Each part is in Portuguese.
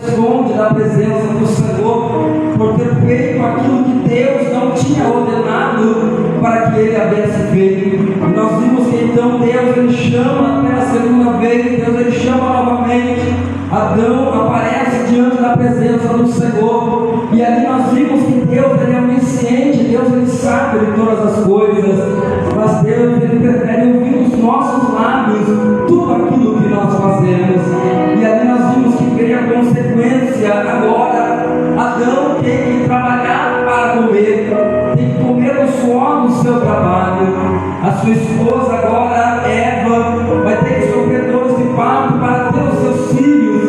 esconde da presença do Senhor, por ter feito aquilo que Deus não tinha ordenado para que ele havesse feito. E nós vimos que então Deus ele chama pela segunda vez, Deus ele chama novamente. Adão aparece diante da presença do Senhor, e ali nós vimos que Deus ele é onisciente, Deus ele sabe de todas as coisas, mas Deus ele prefere ouvir os nossos lábios tudo aquilo que nós fazemos. E ali nós vimos que veio a consequência. Agora Adão tem que trabalhar para comer, tem que comer o suor do seu trabalho. A sua esposa agora, Eva, vai ter que sofrer dores de parto para ter os seus filhos.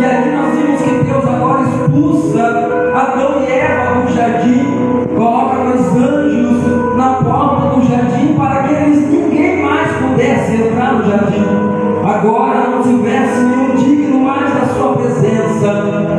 E ali nós vimos que Deus agora expulsa Adão e Eva do jardim, coloca os anjos na porta do jardim para que ninguém mais pudesse entrar no jardim. Agora não tivesse nenhum digno mais da sua presença.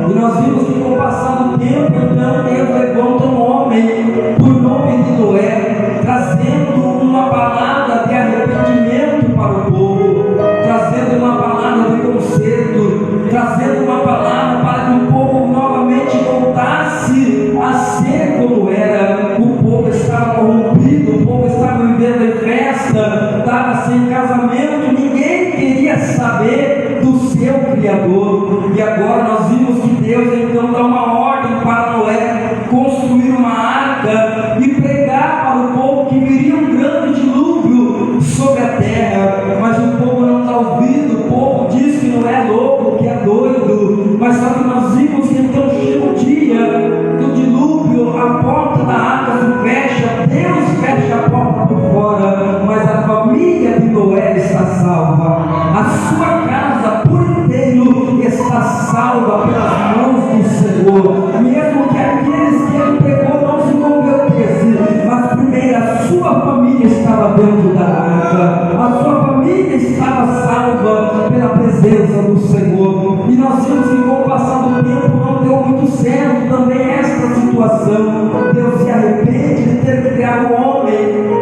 E nós vimos que com o passar do tempo, então Deus levanta um homem por nome de Noé, trazendo uma palavra de arrependimento para o povo, trazendo uma palavra de conserto, trazendo uma palavra para que o povo novamente voltasse a ser como era. O povo estava corrompido, o povo estava vivendo em festa, estava sem casamento, ninguém queria saber do seu Criador. E agora nós vimos que Deus então dá uma ordem para Noé construir uma arca e pregar para o povo que viria um grande dilúvio sobre a terra. Mas o povo não está ouvindo, o povo diz que não é louco, que é doido. Mas só que nós vimos que então chega o dia do dilúvio, a porta da arca se fecha, Deus fecha a porta por fora, mas a família de Noé está salva, a sua casa por inteiro está salva pelas mãos do Senhor. Mesmo que aqueles que ele pegou não se convertessem, mas primeiro a sua família estava dentro da arca, a sua família estava salva pela presença do Senhor. E nós vimos que com o passar do tempo não deu muito certo também esta situação. Deus se arrepende de ter criado o homem,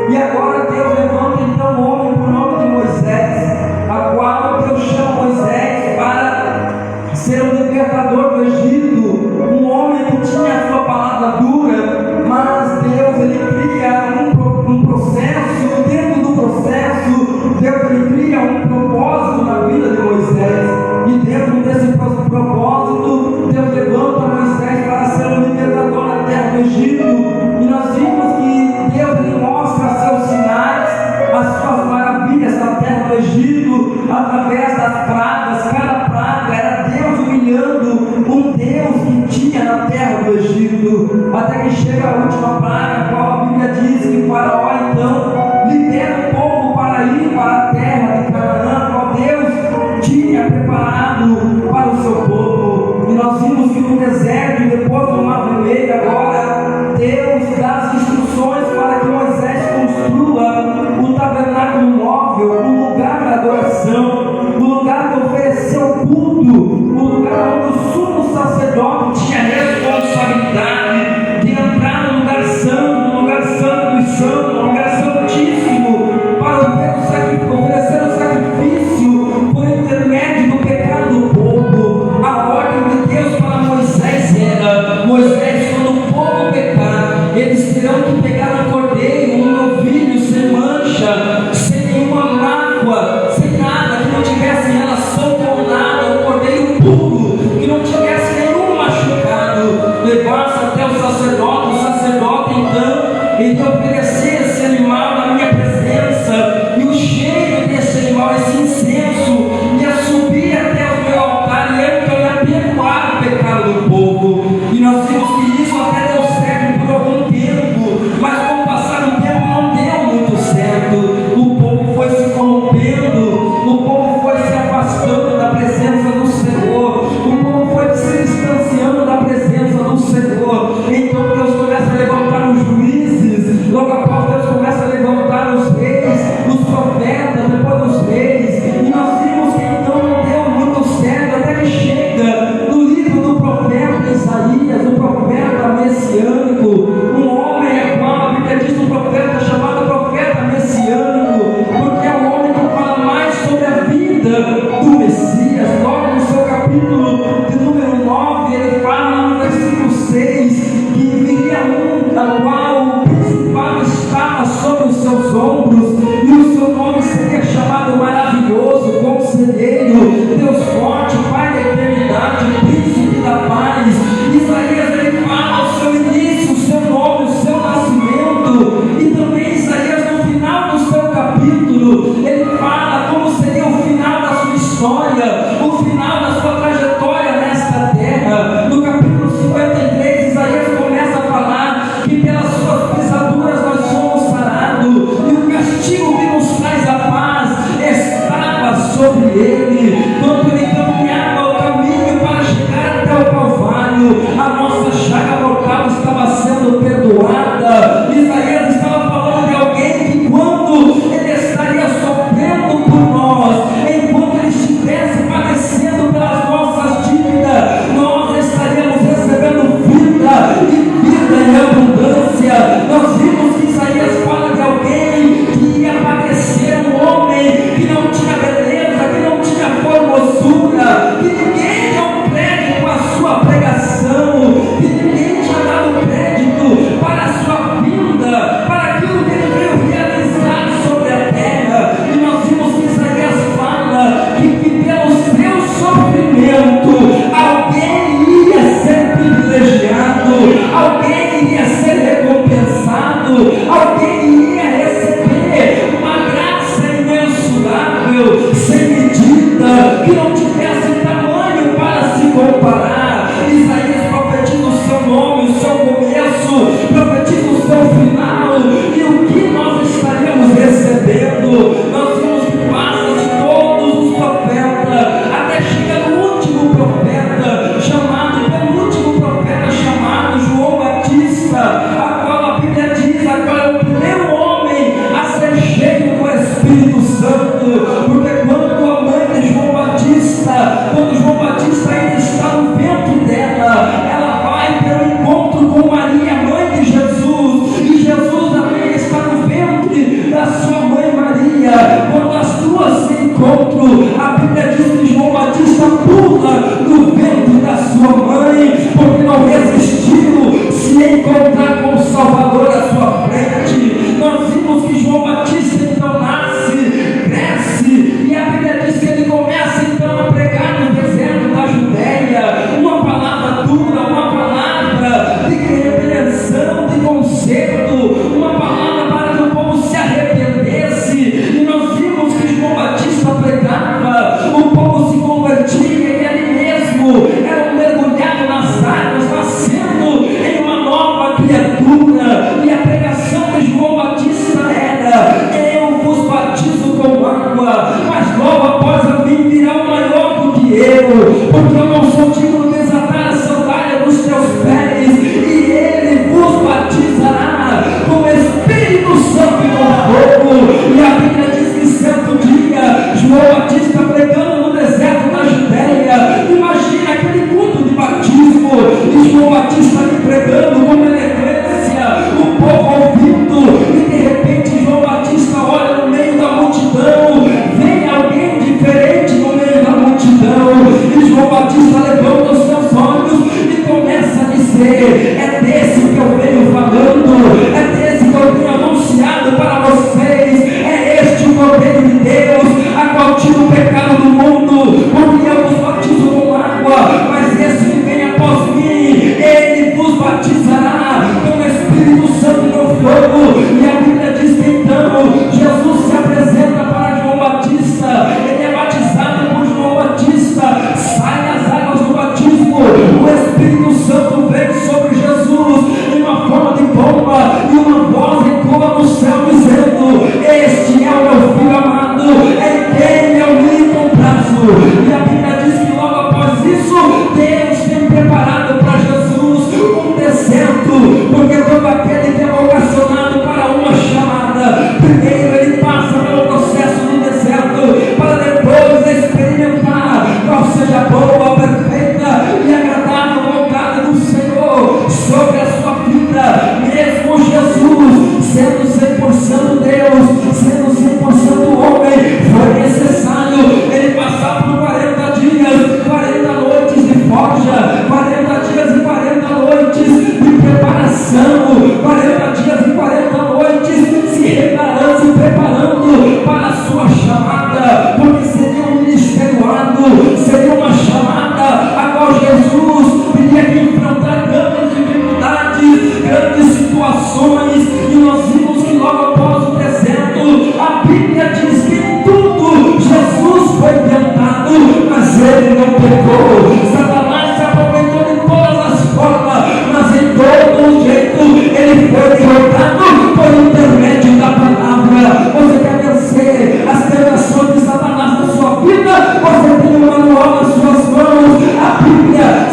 e agora Deus levanta então o homem por nome de Moisés, a qual Deus chama Moisés para ser o libertador do Egito, um homem que tinha a sua palavra dura, mas Deus ele cria um processo, e dentro do processo Deus ele cria um propósito na vida de Moisés, e dentro desse propósito Deus levanta Moisés para ser o libertador da terra do Egito. E nós vimos que Deus ele mostra seus sinais, as suas maravilhas na terra do Egito, através das pragas. Cada praga era Deus humilhando um Deus que tinha na terra do Egito, até que chega a última praga, a qual a Bíblia diz que Faraó então libera o povo para ir para a terra de Canaã, qual Deus tinha preparado para o seu povo. E nós vimos que no deserto, depois do Mar Vermelho, agora Deus dá as instruções para que Moisés construa o tabernáculo móvel, o lugar da adoração, o lugar de oferecer o culto, o lugar onde o sumo sacerdote tinha responsabilidade de entrar no lugar santo dos santos, no lugar santo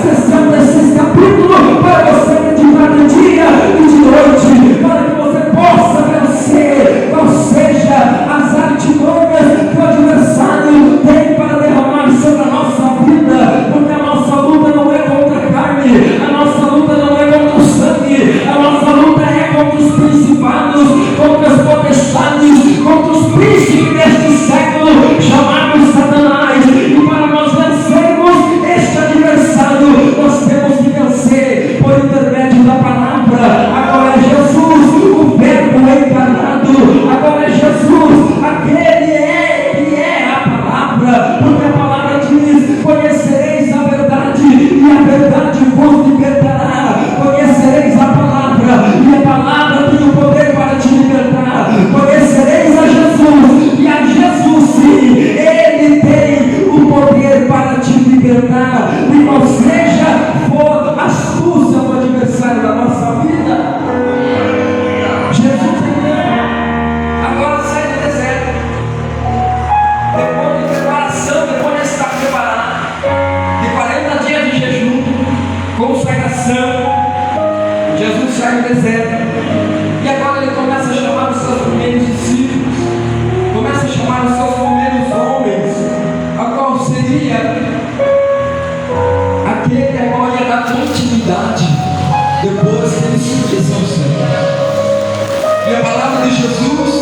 sessão desses capítulos para você meditar de dia e de noite, para que você possa vencer, qual seja as artimanhas que o adversário tem para derramar sobre a nossa vida, porque a nossa luta não é contra a carne, a nossa luta não é contra o sangue, a nossa luta é contra os principados, contra as potestades, contra os príncipes deste século, chamados Satanás. E para nós vencermos este adversário, nós temos que vencer por intermédio da palavra. Agora é Jesus, o Verbo encarnado. Agora é Jesus, aquele que é a palavra, porque a palavra diz: conhecereis a verdade e a verdade vos libertará. Conhecereis a palavra e a palavra tem o poder para te libertar. Conhecereis a Jesus, e a Jesus sim, Ele tem o poder para te libertar. E qual seja for a astúcia do adversário da nossa vida, Jesus agora sai do deserto, depois de preparação, depois de estar preparado, de 40 dias de jejum, consagração, Jesus sai do deserto, e agora ele começa a chamar os seus primeiros discípulos, começa a chamar os seus primeiros homens, a qual seria aquele a qual ia dar continuidade depois que ele subisse ao céu. E a palavra de Jesus,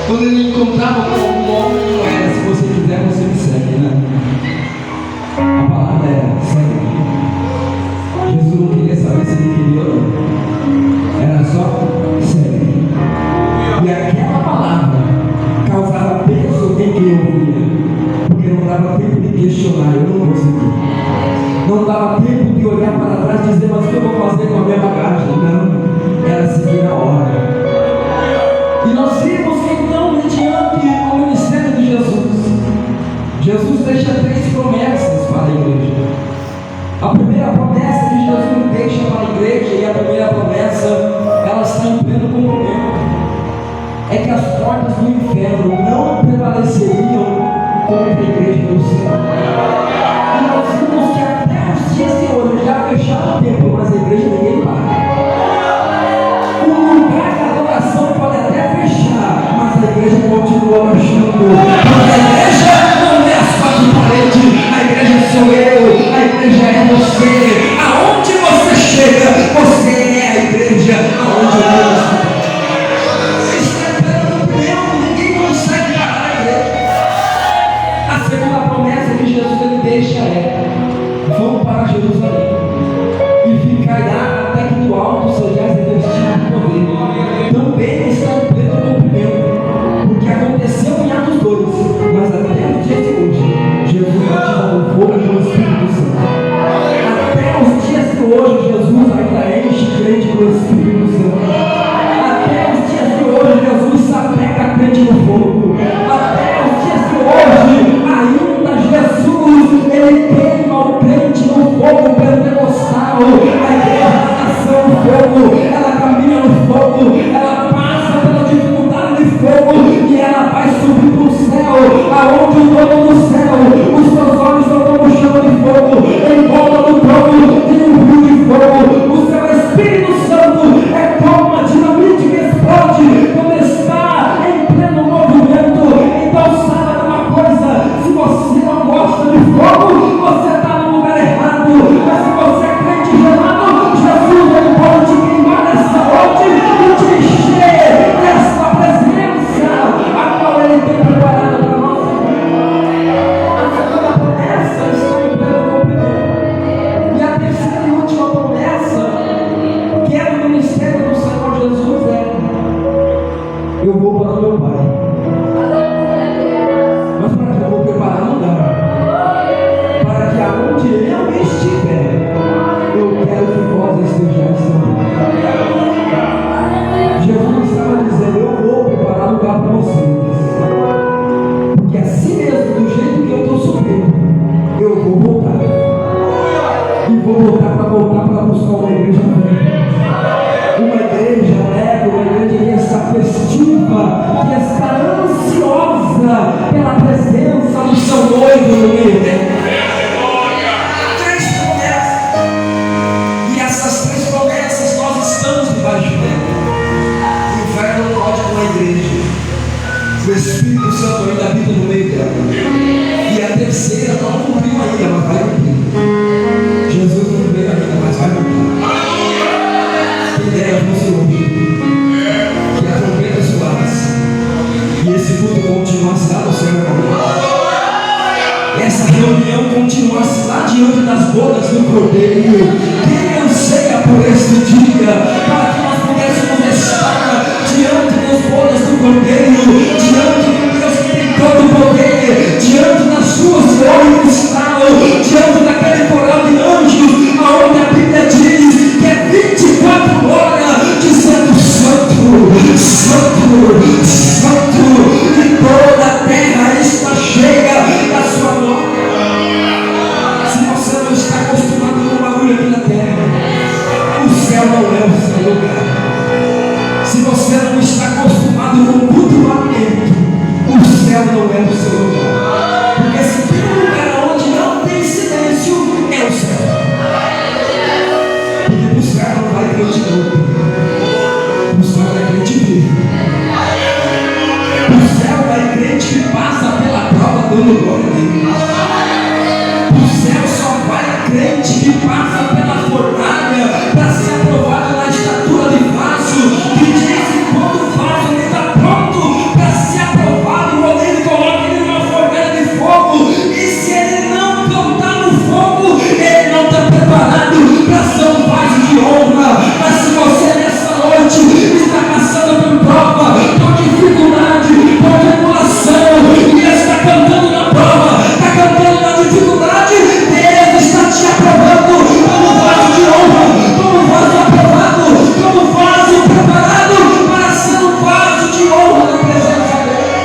quando ele encontrava com algum homem, não era: se você quiser, você me segue, né? A palavra era: segue. Jesus não queria saber se ele queria ou não, era só: segue. E aquela palavra causava peso em quem ouvia, porque não dava tempo de questionar: eu não consegui. Não dava tempo de olhar para trás e dizer: mas o que eu vou fazer com a minha bagagem? Não, era seguir a hora. E nós vimos que então, mediante o ministério de Jesus deixa 3 promessas para a igreja. A primeira promessa que Jesus deixa para a igreja, e a primeira promessa, ela está em pleno cumprimento, é que as portas do inferno não prevaleceriam contra a igreja do céu. E nós vimos que até os dias de hoje já fecharam o templo, mas a igreja ninguém para. O lugar de adoração pode até fechar, mas a igreja continua marchando. Porque a igreja não é as 4 paredes, a igreja sou eu, a igreja é você. Aonde você chega, você é a igreja. Aonde Deus ninguém consegue parar a igreja. A segunda promessa que Jesus ele deixa é: vão para Jerusalém e ficai até que do alto sejais revestidos de poder. Também está em pleno cumprimento, porque aconteceu em Atos 2, mas até os dias de hoje Jesus ativa o fogo do Espírito Santo. Até os dias de hoje Jesus ainda enche crente do Espírito Santo. Até os dias de hoje Jesus sapeca a crente no fogo. Até os dias de hoje ainda Jesus ele queima o crente no fogo pentecostal. A igreja da nação no fogo, ela caminha no fogo, ela passa pela dificuldade de fogo e ela vai subir para o céu, aonde o dono do céu, os seus olhos são como chama de fogo, em volta do trono tem um rio de fogo. O seu Espírito Santo é como uma dinamite que explode quando está em pleno movimento. Então saiba de uma coisa: se você não gosta de fogo, você está no lugar errado. Mas se você é crente gelado, Jesus ele pode te queimar nessa noite e te encher dessa presença a qual ele tem preparado para nós. A segunda promessa está em pleno cumprimento. E a terceira e última promessa, que é do ministério do Senhor Jesus, é: eu vou para o meu Pai. Mas para que eu vou preparar um lugar, para que aonde eu estiver, eu quero que vós estejais também. Jesus estava dizendo: eu vou preparar lugar para vocês, porque assim mesmo, do jeito que eu estou subindo, eu vou voltar. E vou voltar para buscar uma igreja velha. Uma igreja alegre, uma igreja que está festiva, que está ansiosa pela presença do seu noivo no meio. 3 promessas. bodas do Cordeiro. Quem anseia por esse dia, para que nós pudéssemos estar diante das bodas do Cordeiro, diante de Deus que tem todo o poder, diante das ruas de ouro e cristal, diante daquele coral de anjos, aonde a Bíblia diz que é 24 horas dizendo santo, santo, santo, e toda a terra está cheia da sua glória. Se você não está acostumado com o barulho aqui na terra, o céu não é o seu lugar. Se você não está acostumado com o culto barulhento, o céu não é o seu lugar. Porque se tem um lugar onde não tem silêncio, é o céu. Porque buscar não vai crente novo, buscar vai crente vivo. O céu vai crente que passa pela prova do glória a Deus. O céu só vai crente que passa pela fornalha para ser aprovado na estatura de vaso, que diz que quando o vaso ele está pronto para ser aprovado, o oleiro coloca ele numa fornalha de fogo, e se ele não cantar no fogo, ele não está preparado para ser um vaso de honra. Mas se você nessa noite está passando por prova, por dificuldade, por tribulação, e está cantando na prova, está cantando na dificuldade, Deus está te aprovando como vaso de honra, como vaso aprovado, como vaso preparado para ser um vaso de honra na presença dele.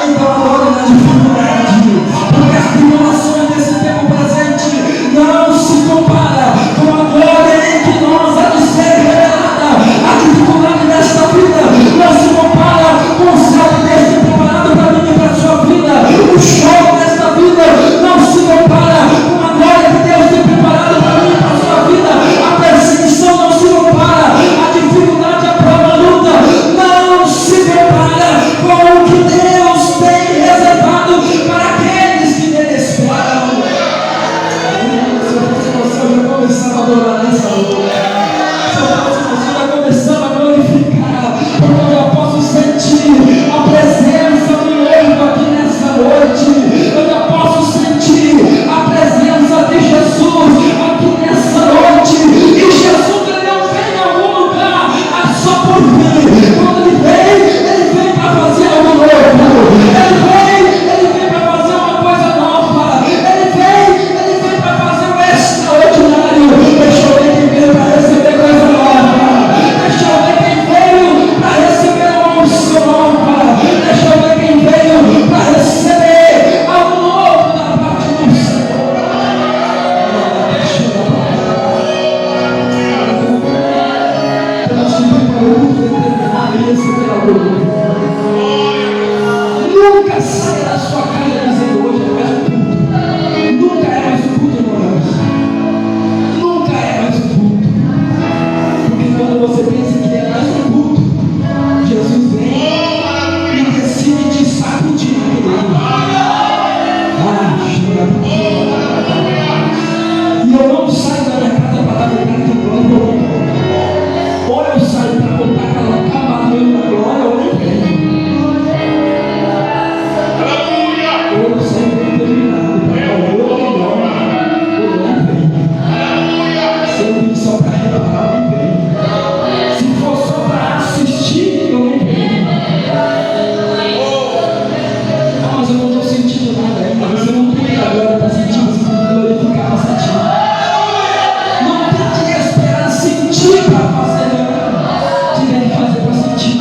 Então adore na dificuldade, porque as tribulações desse tempo presente não se compara com a glória em que nós há de ser revelada. A dificuldade desta vida não se compara com o céu de Deus tem preparado para mim e para a sua vida. O show desta vida não se compara com a glória que Deus tem preparado para mim e para a sua vida. A perseguição não se compara, a dificuldade, a prova, a luta não se compara com o que Deus tem reservado para aqueles que nele esperam. Se eu fosse você, eu já começava a adorar nessa noite. Se eu fosse você, eu já começava a glorificar, porque eu já posso sentir a presença do noivo aqui nessa noite. Eu já posso sentir a presença de Jesus aqui nessa noite. E Jesus ele não vem em algum lugar só por vir. Quando ele vem para fazer algo novo. Ele vem para fazer uma coisa nova. Ele vem para fazer o extraordinário. Deixa eu ver quem veio para receber coisa nova. Deixa eu ver quem veio para receber uma unção nova. Deixa eu ver quem veio para receber algo novo da parte do Senhor. Deixa eu Deus te preparou para determinar e receber algo novo. Nunca saia da sua casa dizendo hoje é mais um culto. Nunca é mais um culto, irmãos. Nunca é mais um culto. Porque quando você pensa que é mais um culto, Jesus vem e decide te sacudir naquele e eu não saio da minha casa para dar lugar de glória. Ou eu saio para botar aquela cavaleira da glória, ou nem venho. Ou eu saio bem terminado para dar o meu melhor, ou nem venho. Se eu vim só para reparar, eu nem venho. Se for só para assistir, eu nem venho. Ah, mas eu não estou sentindo nada ainda. Você não tem agora para sentir, você tem que glorificar para sentir. Não tem que esperar sentir para fazer nada. Você tem que fazer para sentir.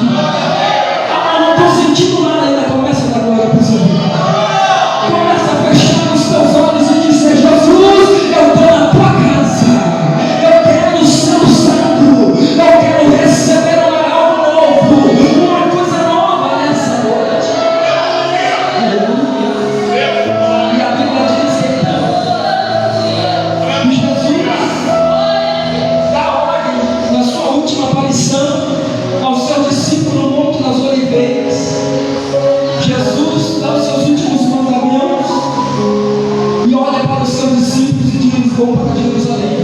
Ah, eu não estou sentindo nada ainda. Começa a dar glória para o Senhor. Começa a fechar os teus olhos e dizer: Jesus, eu estou na tua casa. Eu quero o seu santo. Eu quero receber algo novo. Uma coisa nova nessa noite. E a Bíblia diz que Jesus dá ordem na sua última aparição aos seus discípulos no Monte das Oliveiras. Jesus dá os seus últimos mandamentos e olha para os seus discípulos e diz: vão para Jerusalém,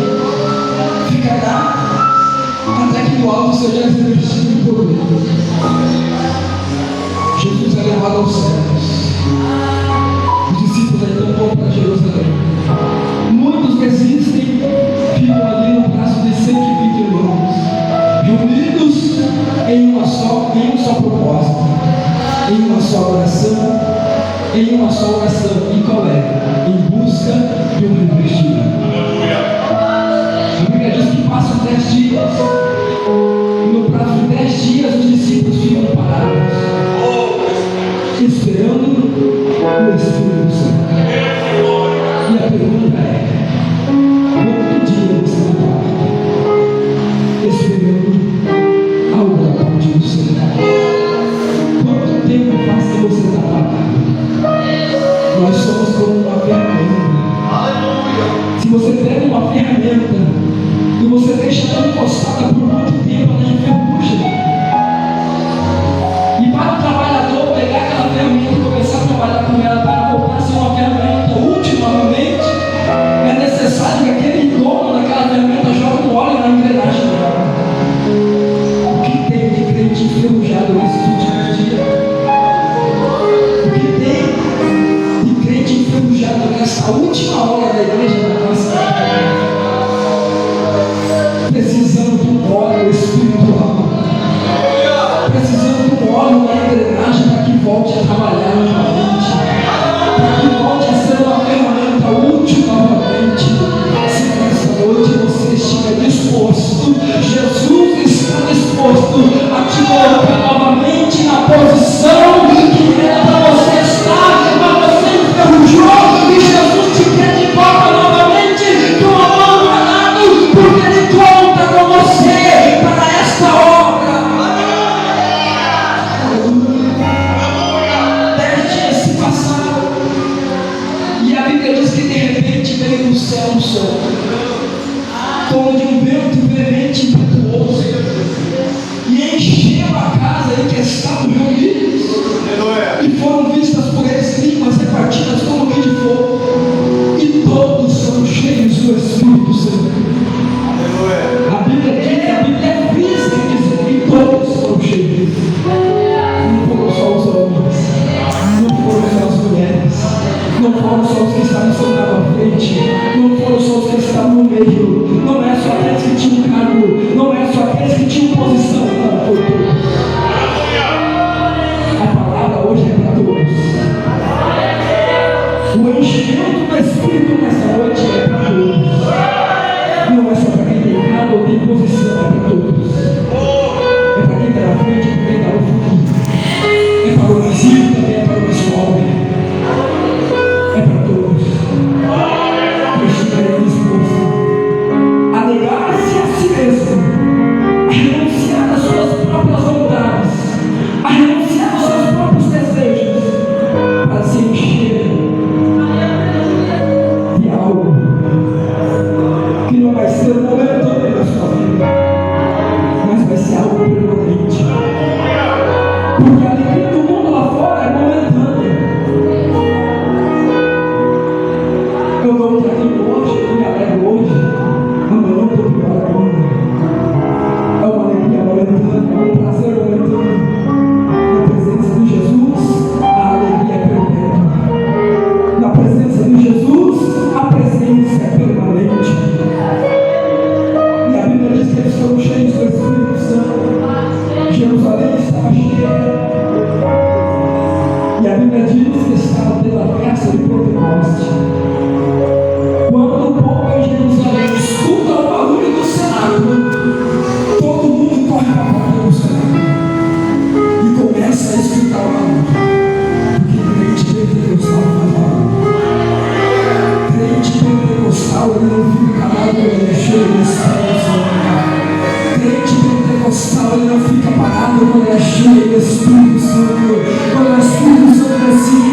ficará até que do alto seja revestido por Deus. Jesus é levado aos céus. Os discípulos então vão para Jerusalém. Muitos que existem ficam ali no braço de 120 irmãos, reunidos em um só propósito, em uma só oração, e qual é? Em busca de um revestimento. A Bíblia diz que passam 10 dias, e no prazo de 10 dias os discípulos ficam parados, esperando o Espírito Santo. E a pergunta é: quanto dia você está esperando algo da parte do Senhor? Quanto tempo faz que você está parado? Nós somos como uma ferramenta. Se você pega uma ferramenta e você deixa ela encostada por muito tempo, ela enferruja. E para o trabalhador pegar aquela ferramenta e começar a trabalhar com ela, para voltar a ser uma ferramenta útil novamente, é necessário que aquele dono daquela ferramenta jogue um óleo na engrenagem dela. O que tem de crente enferrujado nesses últimos dias? O que tem de crente enferrujado nessa última hora da igreja da nossa terra? Precisando de um óleo espiritual, precisando de um óleo na engrenagem para que volte a trabalhar novamente, para que volte a ser uma ferramenta útil novamente. Se nessa noite você estiver disposto, Jesus está disposto a te colocar novamente na posição que era para você estar, mas você enferrujou e Jesus te quer de volta novamente, com a mão parada, porque Ele conta com você para esta obra. 10 dias se passaram e a Bíblia diz que de repente veio do céu um som, como de um vento veemente e impetuoso, e encheu a casa em que estavam reunidos, e foram vistas por eles línguas repartidas como que de fogo, e todos foram cheios do Espírito Santo. A Bíblia diz, a Bíblia é vista em dizer que todos foram cheios. Não foram só os homens, não foram só as mulheres, não foram só os que estavam sentados à frente, não foram só os que estavam no meio, não é só aqueles que tinham cargo, não é só aqueles que tinham posição, não, foi todos. A palavra hoje é para todos. O enchimento do Espírito nessa noite é para todos. Não é só para quem tem cargo ou tem posição, é para todos. É para quem está na frente, é para quem está no fundo. É para o visível, também é para o pobre. É para todos. Que estiverem dispostos a negar-se a si mesmo, a renunciar às suas próprias vontades, a renunciar aos seus próprios desejos, para se encher de algo que não vai ser momentâneo na sua vida, mas vai ser algo permanente. Porque a alegria do mundo lá fora é momentânea. Eu não estou aqui hoje, eu me alegro hoje, amanhã eu estou pior ainda. É uma alegria momentânea, é um prazer momentâneo. Na presença de Jesus, a alegria é perpétua. Na presença de Jesus, a presença é permanente. E a Bíblia diz que eles foram cheios do Espírito Santo. Jerusalém estava cheia. E a Bíblia diz que estava pela festa de Pentecoste. Quando o povo em Jerusalém escuta o barulho do cenáculo, todo mundo corre para a porta do cenáculo e começa a escutar o barulho. Porque crente pentecostal faz barulho. Crente pentecostal ele não fica calado quando ele é cheio do Espírito Santo. Crente pentecostal ele não fica parado quando ele é cheio do Espírito Santo. Quando o Espírito Santo decide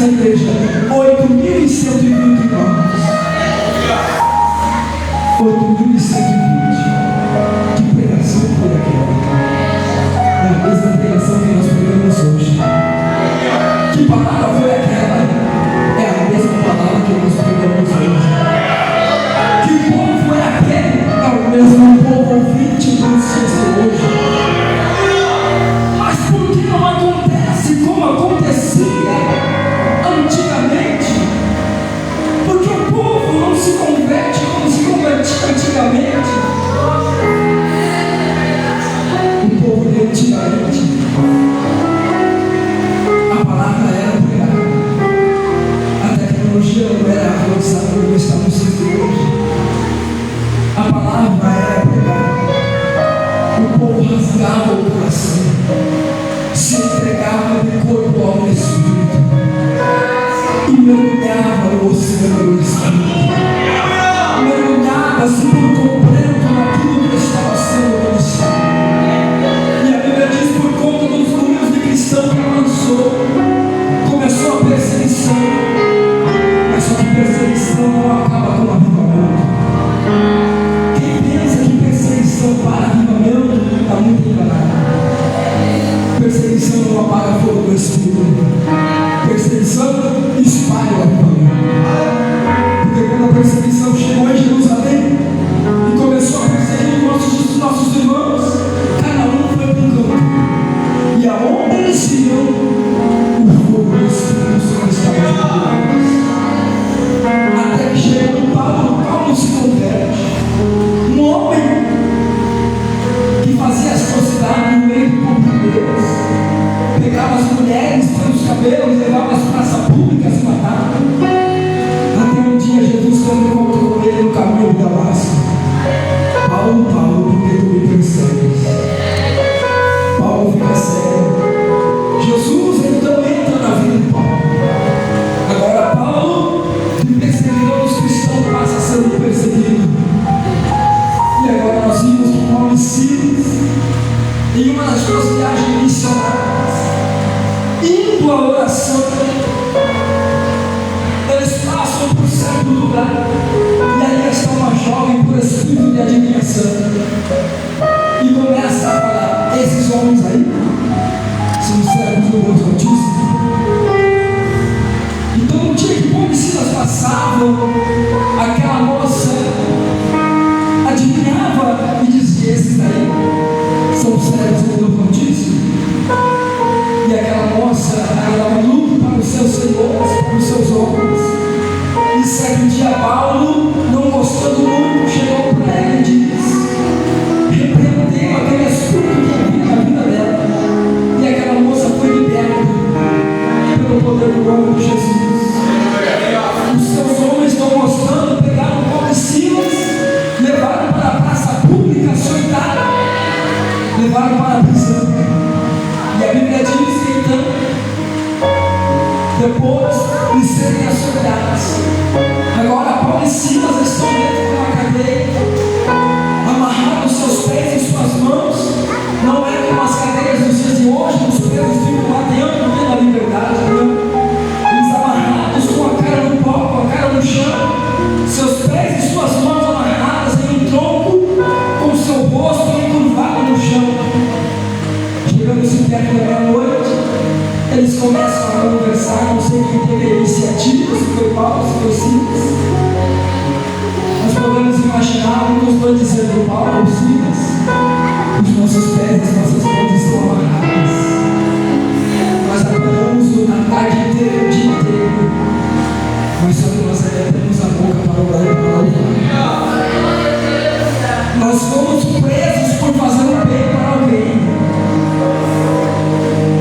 igreja 8.120 irmãos. 8.120. Que pregação foi aquela? É a mesma pregação que nós pregamos hoje. Que palavra foi aquela? É a mesma palavra que nós pregamos hoje. Que povo foi aquele? É o mesmo povo ouvinte que nos fez hoje. Mas por que não acontece como acontecia antigamente? Porque o povo não se converte como se convertia antigamente. O povo de antigamente, a palavra era pregada. A tecnologia não era avançada como estamos sendo hoje. A palavra era pregada. O povo rasgava o coração, se entregava de corpo, alma e espírito, e mergulhava no oceano do espírito. Mergulhava-se por completo naquilo que estava sendo ministrado. E a Bíblia diz: por conta dos números de cristãos que avançou, começou a perseguição. Mas só que perseguição não acaba com avivamento. Quem pensa que perseguição para avivamento está muito enganado. Perseguição não apaga fogo do espírito. Perseguição espalha o avivamento. Porque quando a perseguição chegou em Jerusalém e começou a perseguir os nossos irmãos, cada um foi para um canto. E aonde eles iam, o fogo do Espírito Santo estava junto. Até que chegou Paulo. Paulo se converte. Um homem que fazia atrocidade no meio do povo de Deus, pegava as mulheres pelos cabelos, levava às praças públicas e matava. Até um dia Jesus quando encontrou com ele no caminho de Damasco: Paulo, Paulo, por que tu me persegues? Paulo fica sério. Jesus então entra na vida de Paulo. Agora Paulo, que perseguidor dos cristãos, passa a ser um perseguido. E agora nós vimos que Paulo e Silas, em uma das suas viagens missionárias, indo à oração, eles passam por certo lugar, e aí está uma jovem por espírito de adivinhação, e começa a falar: esses homens aí são os servos do Deus Altíssimo. Então, no dia que Paulo e Silas passavam, aquela moça adivinhava e dizia: esses aí são os servos do Deus Altíssimo. E aquela moça, ela dava lucro para os seus senhores, para os seus homens. E certo dia Paulo, não gostando muito, chegou para ela e disse: repreendeu aquele espírito que havia na vida dela. E aquela moça foi liberta pelo poder do nome de Jesus. Os seus homens estão mostrando, pegaram Paulo e Silas, levaram para a praça pública, açoitaram, levaram para a prisão. E a Bíblia diz que então, depois de serem açoitados, agora Paulo e Silas estão dentro de uma cadeia, amarrados seus pés e suas mãos. Não é como as cadeias dos dias de hoje, os presos ficam lá dentro pela liberdade, não. Eles amarrados com a cara no pó, com a cara no chão, seus pés e suas mãos amarradas em um tronco, com seu rosto encurvado no chão. Chegando-se perto da meia-noite, eles começam a conversar. Não sei quem teve a iniciativa, se foi Paulo, se foi Silas. Nós podemos imaginar um dos dois dizendo: Paulo ou Silas, os nossos pés, as nossas mãos estão amarradas. Nós apanhamos a tarde inteira, o dia inteiro, mas só que nós ainda temos a boca para orar e para louvar. Nós fomos presos por fazer um bem para alguém.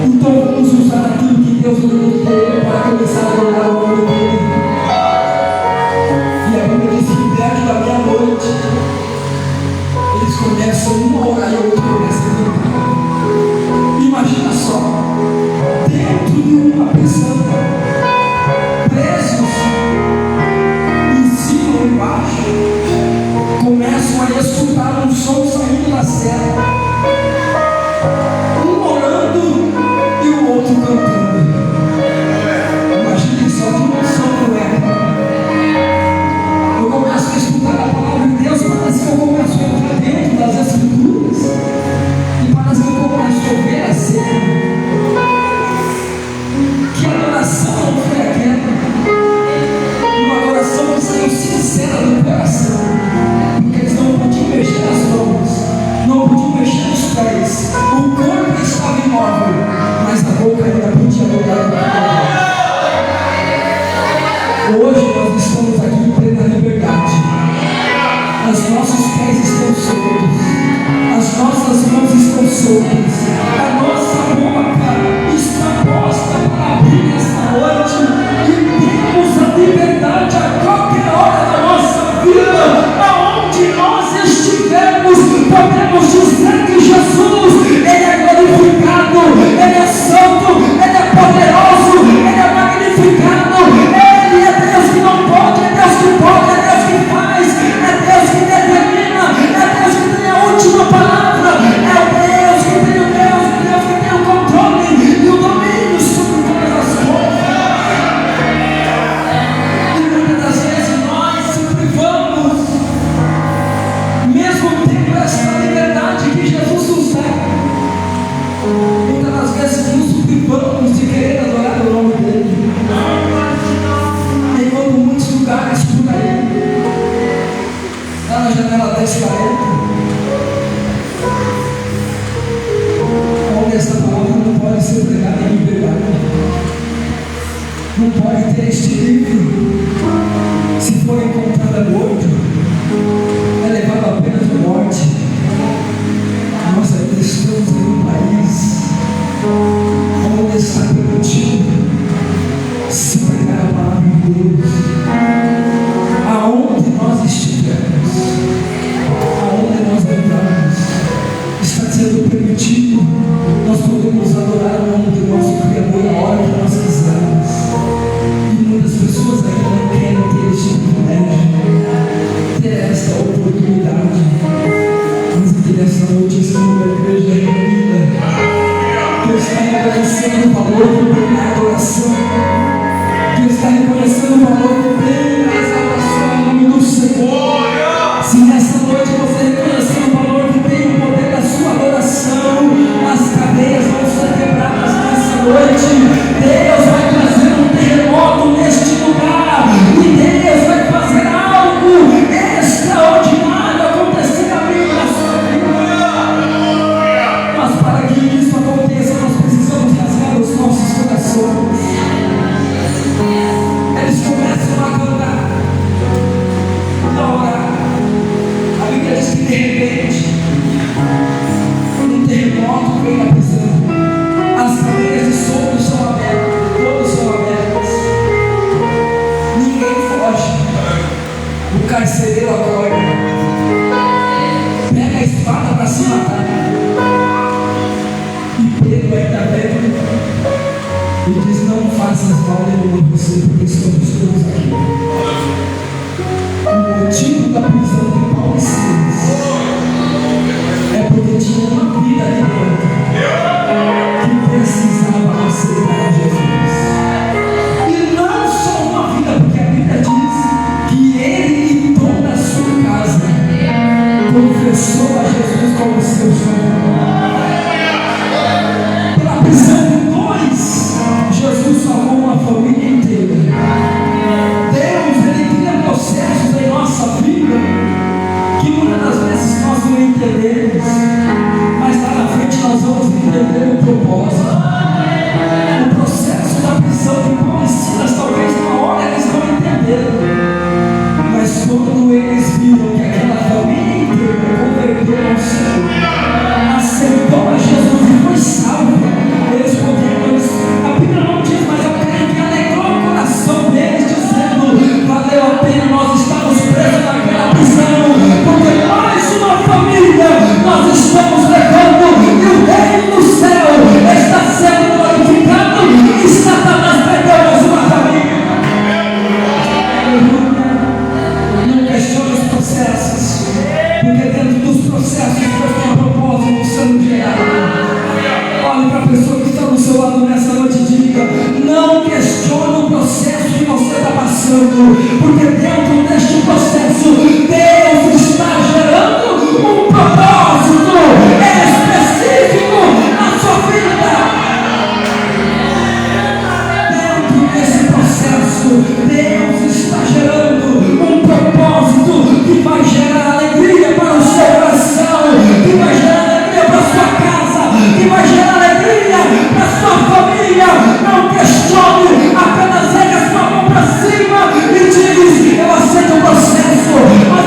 Então vamos usar aquilo que Deus nos deu para começar a adorar o nome dele. E a Bíblia diz que perto da meia-noite eles começam uma a orar e a outra começa a cantar. Imagina só, dentro de uma prisão, presos em cima ou embaixo, começam a escutar um som saindo da cela, um orando e o outro cantando. Imagine pessoas. A nossa boca está posta para abrir esta noite e temos a liberdade a qualquer hora da nossa vida, aonde nós estivermos, podemos dizer que Jesus, Ele é glorificado, Ele é santo, Ele é poderoso, Ele é magnificado, Ele é Deus que não pode, é Deus que pode, é Deus que faz, é Deus que determina, é Deus que tem a última palavra, é o Deus que tem o controle e o domínio sobre todas as coisas. E muitas das vezes nós se privamos, mesmo tendo essa liberdade que Jesus nos dá, muitas das vezes nos privamos de querer adorar o nome dele. Enquanto muitos lugares por aí, lá na janela 1040, onde essa palavra não pode ser pregada em liberdade, não pode ter este livro, se for encontrada morto, é levado apenas à morte. Nós ainda estamos em um país onde está permitido se pregar a palavra de Deus. Aonde nós estivermos, aonde nós entrarmos, está sendo permitido. Nós podemos adorar o nome do nosso Criador a hora que nós quisermos. E muitas pessoas ainda não querem ter este privilégio, ter esta oportunidade. Mas aqui nessa noite estamos na igreja reunida. Deus está reconhecendo o valor que tem na adoração. Deus está reconhecendo o valor que tem na exaltação em nome do Senhor. Se nessa noite você reconhecer o valor que tem o poder da sua adoração, as cadeias vão ser quebradas nessa noite. Deus vai trazer um terremoto neste lugar. E Deus vai fazer algo extraordinário acontecer na vida da sua vida. Mas para que isso aconteça, nós precisamos rasgar os nossos corações. Eles começam a cantar, a orar. A Bíblia diz que de repente um terremoto vem na prisão. As cadeias de soltos são abertas, todas são abertas. Ninguém foge. O carcereiro acorda, pega a espada para se matar. E Pedro ainda vem e diz: não faças mal nenhum a você, porque estamos todos aqui. O motivo da prisão de Paulo e Silas é porque tinha uma vida ali dentro que precisava aceitar Jesus. E não só uma vida, porque a Bíblia diz que ele e toda a sua casa confessou a Jesus como seu Salvador. Pela prisão de dois, Jesus salvou uma família inteira. Deus, Ele cria processos em nossa vida que muitas das vezes nós não entendemos, mas lá na frente nós vamos entender o propósito. O processo da prisão de Paulo e Silas, talvez na hora eles não entenderam, mas quando eles viram que aquela família inteira converteu ao Senhor, aceitou a Jesus e foi salva, eles poderiam, a Bíblia não diz, mas eu creio que alegrou o coração deles, dizendo: valeu a pena nós estamos presos naquela prisão, porque mais uma família nós estamos levando, e o reino do céu está sendo glorificado, e Satanás perdeu mais uma família. Não questione os processos, porque dentro dos processos Deus tem um propósito sendo gerado. Olhe para a pessoa que está do seu lado nessa noite e diga: não questione o processo que você está passando, porque dentro deste processo Deus está gerando um propósito específico na sua vida. Dentro desse processo Deus está gerando um propósito que vai gerar alegria para o seu coração, que vai gerar alegria para a sua casa, que vai gerar alegria para a sua família. Não questione, apenas ergue a sua mão para cima e diz: eu aceito o processo, mas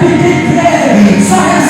que quem crê, só